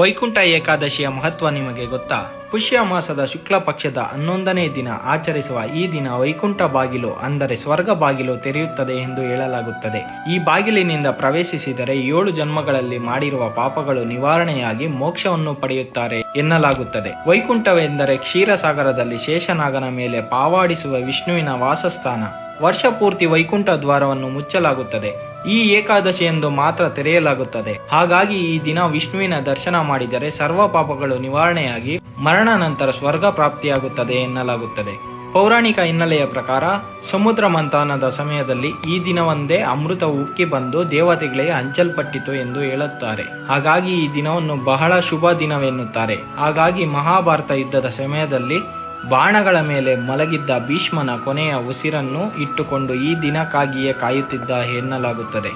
ವೈಕುಂಠ ಏಕಾದಶಿಯ ಮಹತ್ವ ನಿಮಗೆ ಗೊತ್ತಾ? ಪುಷ್ಯ ಮಾಸದ ಶುಕ್ಲ ಪಕ್ಷದ 11ನೇ ದಿನ ಆಚರಿಸುವ ಈ ದಿನ ವೈಕುಂಠ ಬಾಗಿಲು ಅಂದರೆ ಸ್ವರ್ಗ ಬಾಗಿಲು ತೆರೆಯುತ್ತದೆ ಎಂದು ಹೇಳಲಾಗುತ್ತದೆ. ಈ ಬಾಗಿಲಿನಿಂದ ಪ್ರವೇಶಿಸಿದರೆ 7 ಜನ್ಮಗಳಲ್ಲಿ ಮಾಡಿರುವ ಪಾಪಗಳು ನಿವಾರಣೆಯಾಗಿ ಮೋಕ್ಷವನ್ನು ಪಡೆಯುತ್ತಾರೆ ಎನ್ನಲಾಗುತ್ತದೆ. ವೈಕುಂಠವೆಂದರೆ ಕ್ಷೀರಸಾಗರದಲ್ಲಿ ಶೇಷನಾಗನ ಮೇಲೆ ಪಾವಾಡಿಸುವ ವಿಷ್ಣುವಿನ ವಾಸಸ್ಥಾನ. ವರ್ಷ ಪೂರ್ತಿ ವೈಕುಂಠ ದ್ವಾರವನ್ನು ಮುಚ್ಚಲಾಗುತ್ತದೆ. ಈ ಏಕಾದಶಿಯಂದು ಮಾತ್ರ ತೆರೆಯಲಾಗುತ್ತದೆ. ಹಾಗಾಗಿ ಈ ದಿನ ವಿಷ್ಣುವಿನ ದರ್ಶನ ಮಾಡಿದರೆ ಸರ್ವ ಪಾಪಗಳು ನಿವಾರಣೆಯಾಗಿ ಮರಣ ನಂತರ ಸ್ವರ್ಗ ಪ್ರಾಪ್ತಿಯಾಗುತ್ತದೆ ಎನ್ನಲಾಗುತ್ತದೆ. ಪೌರಾಣಿಕ ಹಿನ್ನೆಲೆಯ ಪ್ರಕಾರ ಸಮುದ್ರ ಮಂಥನದ ಸಮಯದಲ್ಲಿ ಈ ದಿನವೊಂದೇ ಅಮೃತ ಉಕ್ಕಿ ಬಂದು ದೇವತೆಗಳಿಗೆ ಹಂಚಲ್ಪಟ್ಟಿತು ಎಂದು ಹೇಳುತ್ತಾರೆ. ಹಾಗಾಗಿ ಈ ದಿನವನ್ನು ಬಹಳ ಶುಭ ದಿನವೆನ್ನುತ್ತಾರೆ. ಹಾಗಾಗಿ ಮಹಾಭಾರತ ಯುದ್ಧದ ಸಮಯದಲ್ಲಿ ಬಾಣಗಳ ಮೇಲೆ ಮಲಗಿದ್ದ ಭೀಷ್ಮನ ಕೊನೆಯ ಉಸಿರನ್ನು ಇಟ್ಟುಕೊಂಡು ಈ ದಿನಕ್ಕಾಗಿಯೇ ಕಾಯುತ್ತಿದ್ದ ಎನ್ನಲಾಗುತ್ತದೆ.